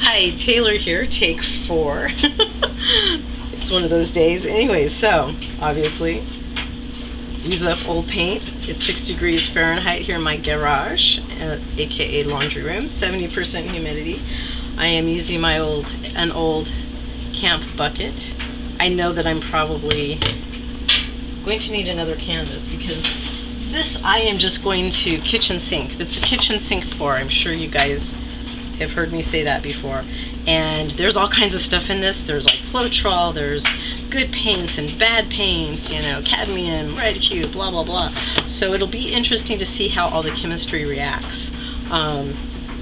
Hi, Taylor here, take 4. It's one of those days. Anyway, so, obviously, use up old paint. It's 6 degrees Fahrenheit here in my garage, aka laundry room, 70% humidity. I am using an old camp bucket. I know that I'm probably going to need another canvas because this I am just going to kitchen sink. It's a kitchen sink pour. I'm sure you guys have heard me say that before. And there's all kinds of stuff in this. There's like Floetrol, there's good paints and bad paints, you know, cadmium, red hue, blah blah blah. So it'll be interesting to see how all the chemistry reacts.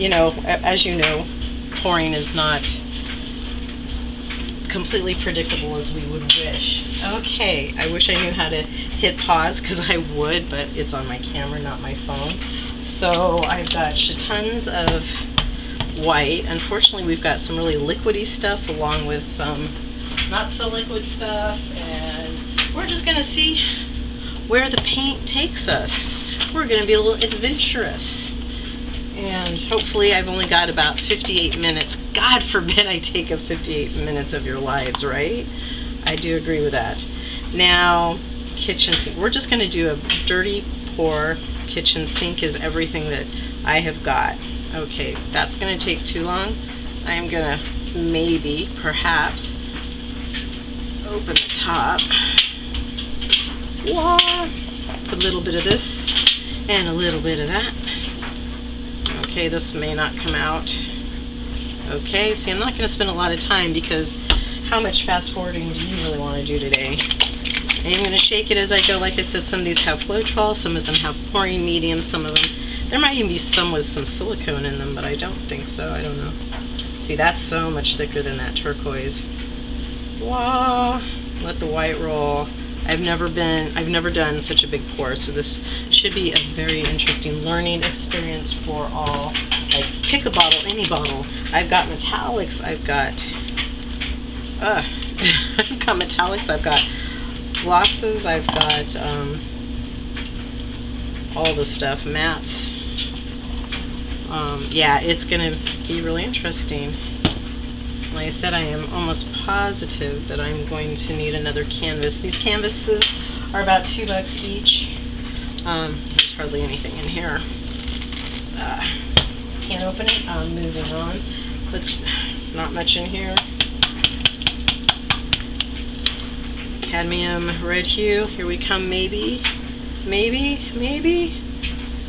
You know, as you know, pouring is not completely predictable as we would wish. Okay, I wish I knew how to hit pause because I would, but it's on my camera, not my phone. So I've got tons of white. Unfortunately, we've got some really liquidy stuff along with some not so liquid stuff, and we're just gonna see where the paint takes us. We're gonna be a little adventurous, and hopefully I've only got about 58 minutes. God forbid I take up 58 minutes of your lives, right? I do agree with that. Now, kitchen sink. We're just gonna do a dirty pour. Kitchen sink is everything that I have got. Okay, that's going to take too long. I am going to maybe, perhaps, open the top. Wah! Put a little bit of this and a little bit of that. Okay, this may not come out. Okay, see, I'm not going to spend a lot of time because how much fast forwarding do you really want to do today? And I'm going to shake it as I go. Like I said, some of these have Floetrol, some of them have pouring medium, some of them there might even be some with some silicone in them, but I don't think so. I don't know. See, that's so much thicker than that turquoise. Wow. Let the white roll. I've never done such a big pour, so this should be a very interesting learning experience for all. Like, pick a bottle, any bottle. I've got metallics, I've got metallics, I've got glosses, I've got all the stuff, mattes. Yeah, it's going to be really interesting. Like I said, I am almost positive that I'm going to need another canvas. These canvases are about $2 each. There's hardly anything in here. Can't open it. Moving on. Not much in here. Cadmium, red hue. Here we come, maybe. Maybe.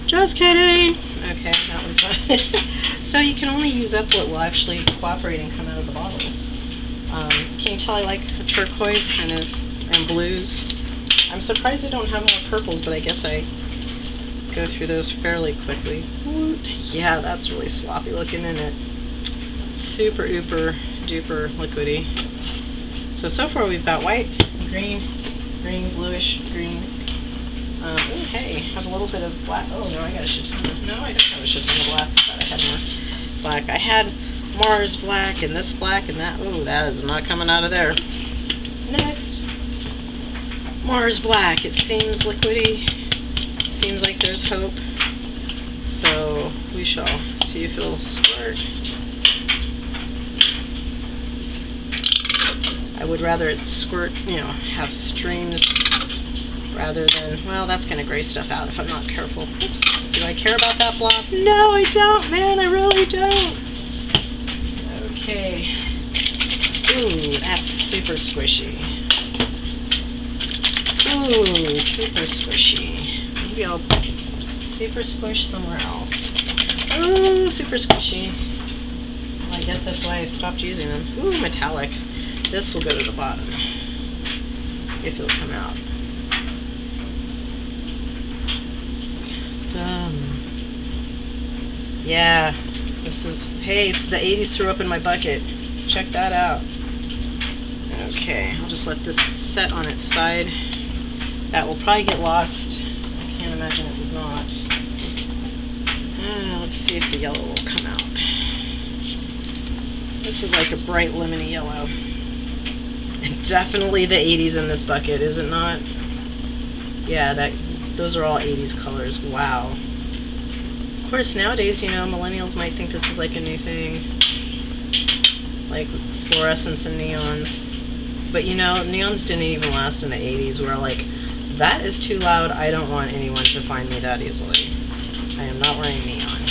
Just kidding. Okay, that one's fine. So you can only use up what will actually cooperate and come out of the bottles. Can you tell I like the turquoise kind of and blues? I'm surprised I don't have more purples, but I guess I go through those fairly quickly. Yeah, that's really sloppy looking, isn't it? Super ooper duper liquidy. So far we've got white, green, bluish, green. Okay, have a little bit of black. Oh no, I got a shit ton. No, I don't have a shit ton of black. I thought I had more black. I had Mars black and this black and that. Oh, that is not coming out of there. Next, Mars black. It seems liquidy. Seems like there's hope. So we shall see if it'll squirt. I would rather it squirt, you know, have streams rather than, well, that's going to gray stuff out if I'm not careful. Oops. Do I care about that blob? No, I don't, man. I really don't. Okay. Ooh, that's super squishy. Ooh, super squishy. Maybe I'll super squish somewhere else. Ooh, super squishy. Well, I guess that's why I stopped using them. Ooh, metallic. This will go to the bottom if it'll come out. Yeah, this is, hey, it's the 80s threw up in my bucket. Check that out. Okay, I'll just let this set on its side. That will probably get lost. I can't imagine it would not. Let's see if the yellow will come out. This is like a bright lemony yellow. And definitely the 80s in this bucket, is it not? Yeah, those are all 80s colors. Wow. Of course, nowadays, you know, millennials might think this is like a new thing. like fluorescents and neons. But you know, neons didn't even last in the 80s. Where like, that is too loud. I don't want anyone to find me that easily. I am not wearing neon.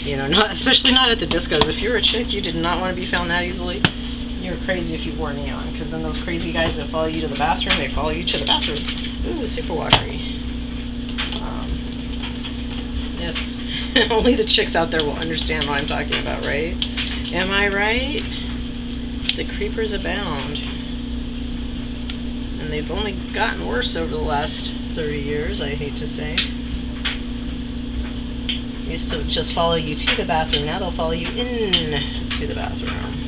You know, not especially not at the discos. If you're a chick, you did not want to be found that easily. You're crazy if you wore neon, because then those crazy guys that follow you to the bathroom, they follow you to the bathroom. Ooh, super watery. Yes, only the chicks out there will understand what I'm talking about, right? Am I right? The creepers abound. And they've only gotten worse over the last 30 years, I hate to say. Used to just follow you to the bathroom, now they'll follow you in to the bathroom.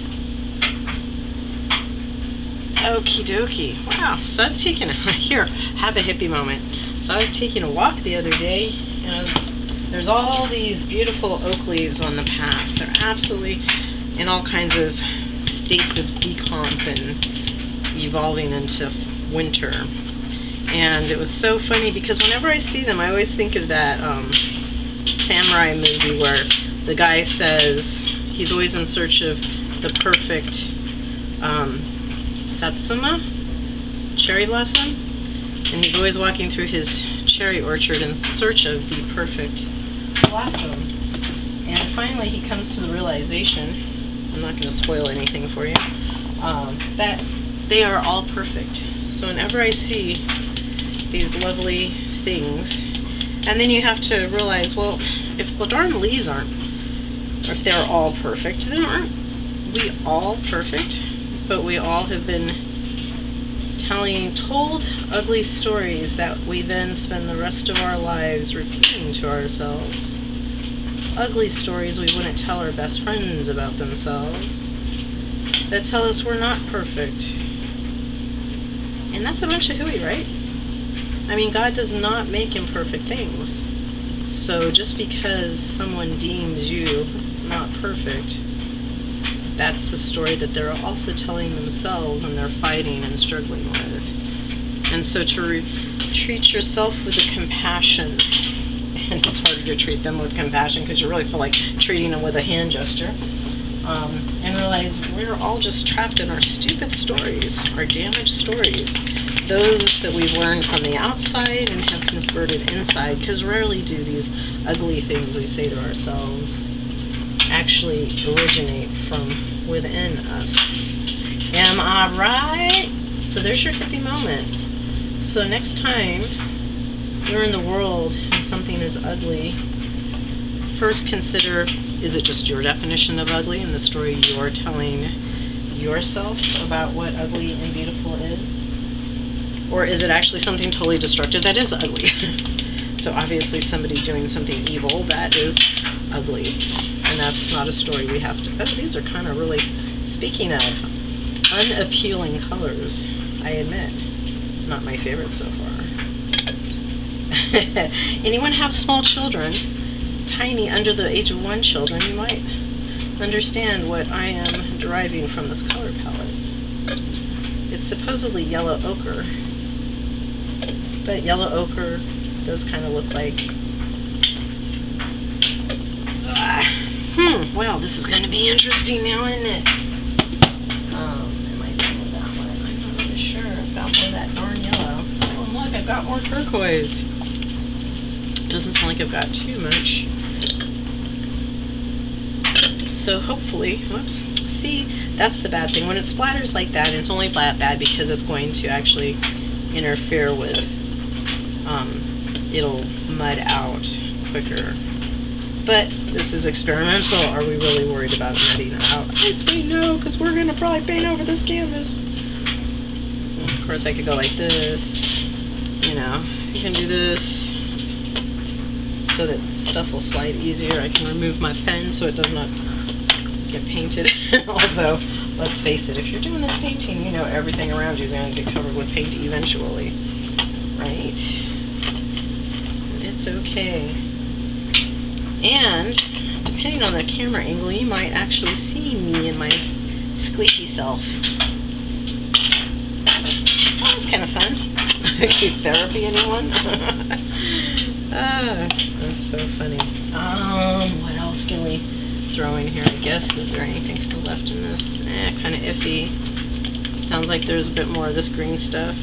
Okie dokie. Wow. So I was taking here, have a hippie moment. So I was taking a walk the other day, and there's all these beautiful oak leaves on the path. They're absolutely in all kinds of states of decomp and evolving into winter. And it was so funny because whenever I see them, I always think of that samurai movie where the guy says he's always in search of the perfect Satsuma, cherry blossom, and he's always walking through his cherry orchard in search of the perfect blossom. And finally he comes to the realization, I'm not going to spoil anything for you, that they are all perfect. So whenever I see these lovely things, and then you have to realize, well, if the darn leaves aren't, or if they're all perfect, then aren't we all perfect? But we all have been told ugly stories that we then spend the rest of our lives repeating to ourselves. Ugly stories we wouldn't tell our best friends about themselves, that tell us we're not perfect. And that's a bunch of hooey, right? I mean, God does not make imperfect things. So just because someone deems you not perfect, that's the story that they're also telling themselves and they're fighting and struggling with. And so to treat yourself with a compassion, and it's harder to treat them with compassion because you really feel like treating them with a hand gesture, and realize we're all just trapped in our stupid stories, our damaged stories, those that we've learned from the outside and have converted inside, because rarely do these ugly things we say to ourselves actually originate from within us. Am I right? So there's your hippie moment. So next time you're in the world and something is ugly, first consider, is it just your definition of ugly and the story you're telling yourself about what ugly and beautiful is? Or is it actually something totally destructive that is ugly? So obviously somebody doing something evil, that is ugly. And that's not a story we have to... Oh, these are kind of really... Speaking of unappealing colors, I admit, not my favorite so far. Anyone have small children, tiny, under the age of 1 children, you might understand what I am deriving from this color palette. It's supposedly yellow ochre, but yellow ochre does kind of look like... Well, this is going to be interesting now, isn't it? Am I done with that one? I'm not really sure. I've got more of that darn yellow. Oh, look, I've got more turquoise. Doesn't sound like I've got too much. So hopefully, whoops, see, that's the bad thing. When it splatters like that, and it's only bad because it's going to actually interfere with, it'll mud out quicker. But this is experimental. Are we really worried about mudding it out? I say no, because we're going to probably paint over this canvas. Of course, I could go like this. You know, you can do this so that stuff will slide easier. I can remove my pen so it does not get painted. Although, let's face it, if you're doing this painting, you know everything around you is going to get covered with paint eventually. Right? It's okay. And, depending on the camera angle, you might actually see me and my squishy self. Oh, that's kind of fun. Cute therapy, anyone? That's so funny. What else can we throw in here, I guess. Is there anything still left in this? Kind of iffy. Sounds like there's a bit more of this green stuff.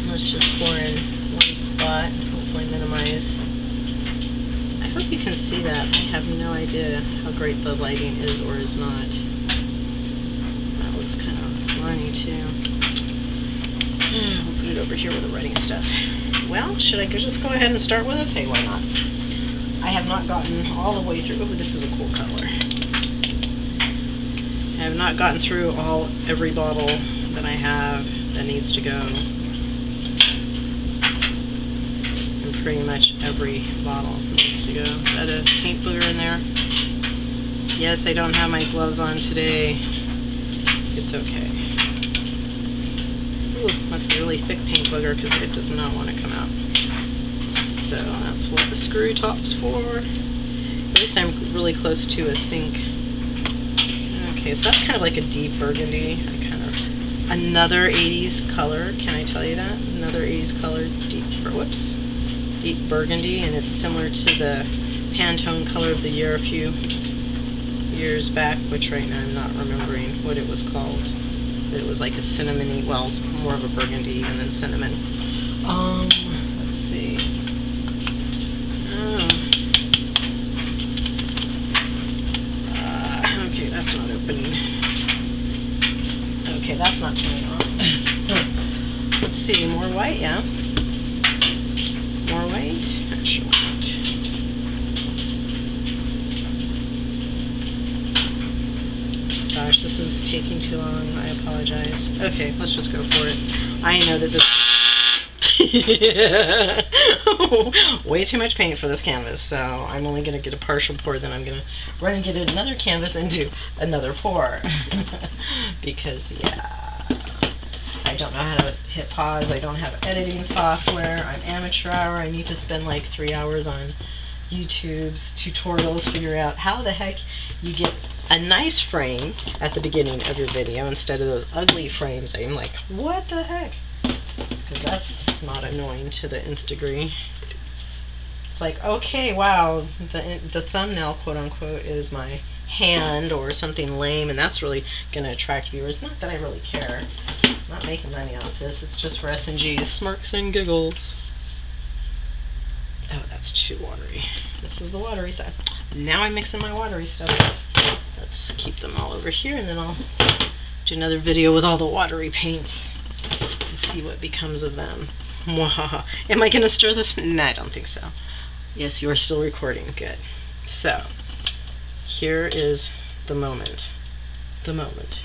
Let's just pour in one spot, hopefully minimize. I hope you can see that. I have no idea how great the lighting is or is not. That looks kind of runny too. We'll put it over here with the writing stuff. Well, should I just go ahead and start with it? Hey, why not? I have not gotten all the way through. Oh, this is a cool color. I have not gotten through every bottle that I have that needs to go. And pretty much every bottle needs to go. Is that a paint booger in there? Yes, I don't have my gloves on today. It's okay. Ooh, must be a really thick paint booger because it does not want to come out. So that's what the screw top's for. At least I'm really close to a sink. Okay, so that's kind of like a deep burgundy. Another 80s color. Can I tell you that? Another 80s color, deep burgundy, and it's similar to the Pantone color of the year a few years back, which right now I'm not remembering what it was called. But it was like a cinnamony, well, it's more of a burgundy and then cinnamon. Let's see. Okay, that's not opening. Okay, that's not turning on. Let's see, more white, yeah. More white? Sure not. Gosh, this is taking too long. I apologize. Okay, let's just go for it. I know that this way too much paint for this canvas, so I'm only going to get a partial pour, then I'm going to run and get another canvas and do another pour. Because, yeah, I don't know how to hit pause. I don't have editing software. I'm amateur hour. I need to spend like 3 hours on YouTube's tutorials, figure out how the heck you get a nice frame at the beginning of your video instead of those ugly frames. I'm like, what the heck? Because that's not annoying to the nth degree. It's like, okay, wow, the thumbnail, quote unquote, is my hand or something lame, and that's really going to attract viewers. Not that I really care. I'm not making money off this. It's just for S&G's smirks and giggles. Oh, that's too watery. This is the watery side. Now I'm mixing my watery stuff. Let's keep them all over here, and then I'll do another video with all the watery paints and see what becomes of them. Am I going to stir this? No, I don't think so. Yes, you are still recording. Good. So, here is the moment. The moment.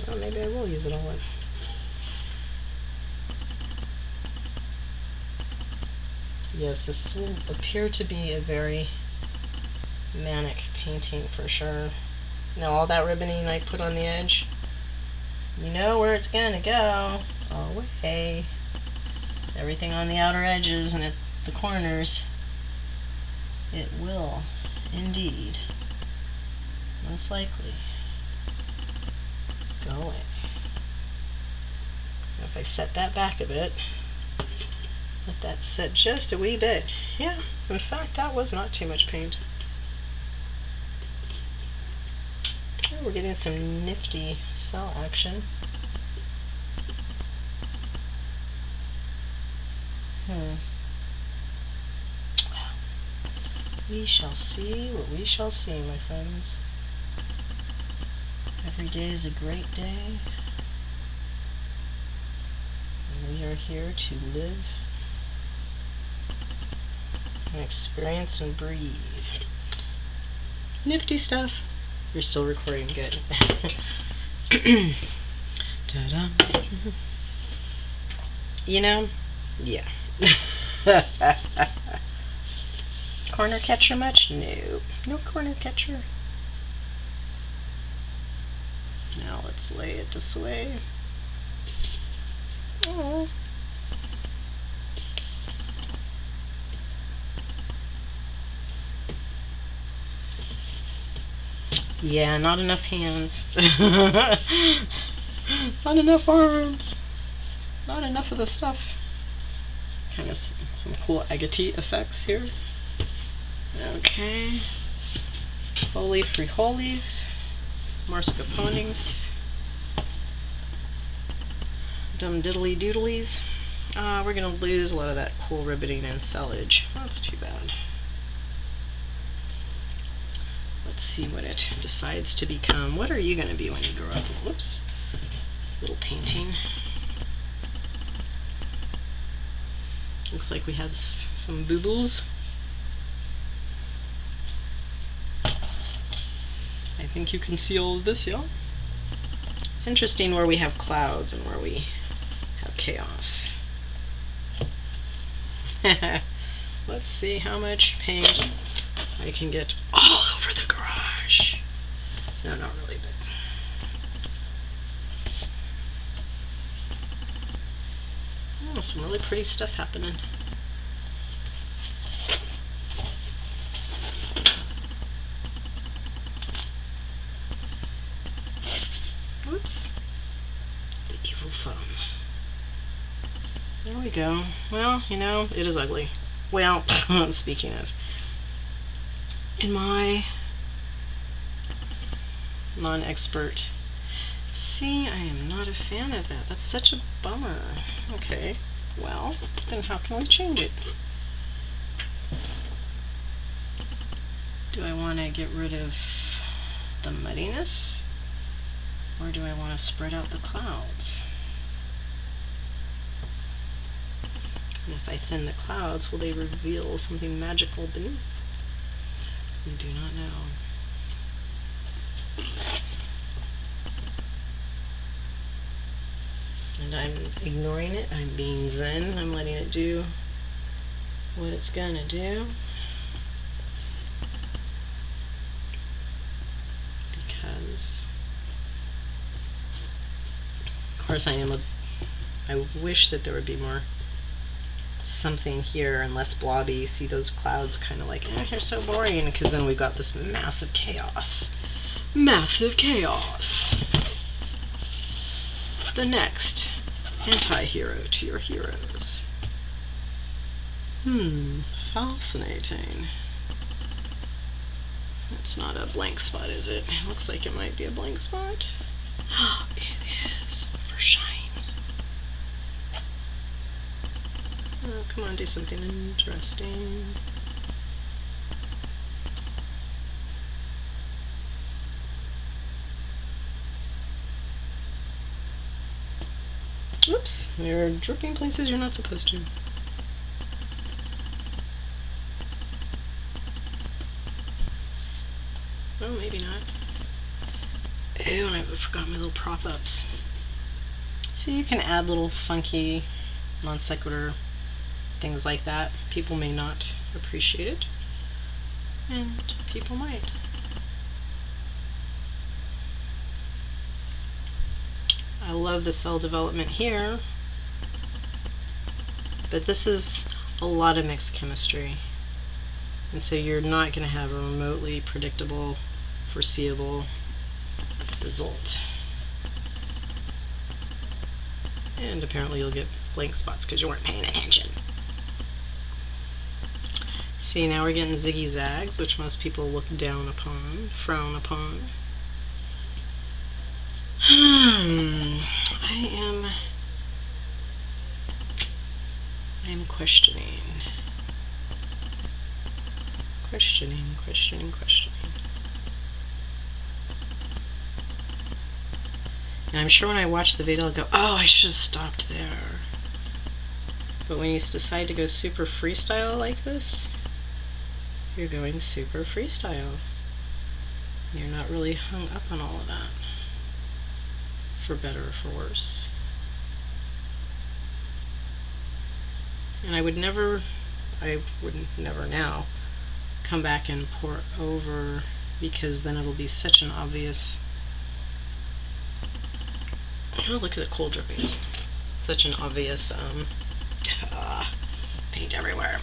Well, maybe I will use it all up. Yes, this will appear to be a very manic painting for sure. Now all that ribboning I put on the edge, you know where it's gonna go. Away. Everything on the outer edges and at the corners, it will indeed, most likely, go away. Now if I set that back a bit, let that set just a wee bit. Yeah, in fact, that was not too much paint. Oh, we're getting some nifty cell action. We shall see what we shall see, my friends. Every day is a great day. And we are here to live and experience and breathe. Nifty stuff. You're still recording, good. Ta-da. You know, yeah. Corner catcher much? No. No corner catcher. Now let's lay it this way. Oh. Yeah, not enough hands. Not enough arms. Not enough of the stuff. Kind of some cool agate effects here. Okay. Holy frijoles. Mascarpones. Dum diddly doodlies. We're going to lose a lot of that cool ribbiting and sellage. That's too bad. Let's see what it decides to become. What are you going to be when you grow up? Whoops. Little painting. Looks like we have some boo-boos. I think you can see all of this, y'all. It's interesting where we have clouds and where we have chaos. Let's see how much paint I can get all over the garage. No, not really, but oh, some really pretty stuff happening. Whoops. The evil foam. There we go. Well, you know, it is ugly. Well, speaking of, in my non-expert, see, I am not a fan of that. That's such a bummer. Okay, well, then how can we change it? Do I want to get rid of the muddiness? Or do I want to spread out the clouds? And if I thin the clouds, will they reveal something magical beneath? We do not know. And I'm ignoring it. I'm being zen. I'm letting it do what it's gonna do. Because, of course, I wish that there would be more something here and less blobby. See those clouds kind of like, they're so boring, because then we've got this massive chaos. Massive chaos. The next anti-hero to your heroes. Fascinating. It's not a blank spot, is it? It looks like it might be a blank spot. It is, for shimes. Oh, come on, do something interesting. Oops, you're dripping places you're not supposed to. Well, maybe not. Ew, and I forgot my little prop-ups. So you can add little funky non sequitur things like that. People may not appreciate it, and people might. I love the cell development here, but this is a lot of mixed chemistry, and so you're not going to have a remotely predictable, foreseeable result. And apparently you'll get blank spots because you weren't paying attention. See, now we're getting ziggy zags, which most people look down upon, frown upon. I am questioning. Questioning. And I'm sure when I watch the video I'll go, oh, I should have stopped there. But when you decide to go super freestyle like this, you're going super freestyle. You're not really hung up on all of that. For better or for worse. And I would never now come back and pour over, because then it'll be such an obvious, oh, look at the coal drippings. Such an obvious paint everywhere.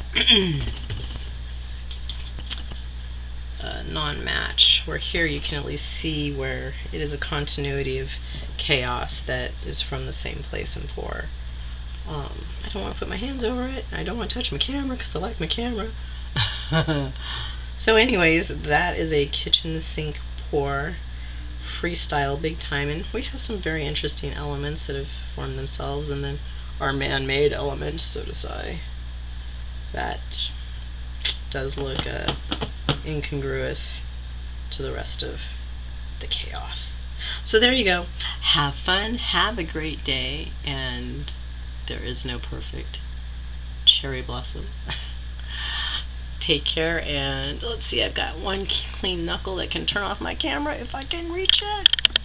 non-match, where here you can at least see where it is a continuity of chaos that is from the same place and pour. I don't want to put my hands over it. I don't want to touch my camera because I like my camera. So anyways, that is a kitchen sink pour, freestyle big time, and we have some very interesting elements that have formed themselves, and then our man-made element, so to say, that does look incongruous to the rest of the chaos. So there you go. Have fun, have a great day, and there is no perfect cherry blossom. Take care, and let's see, I've got one clean knuckle that can turn off my camera if I can reach it.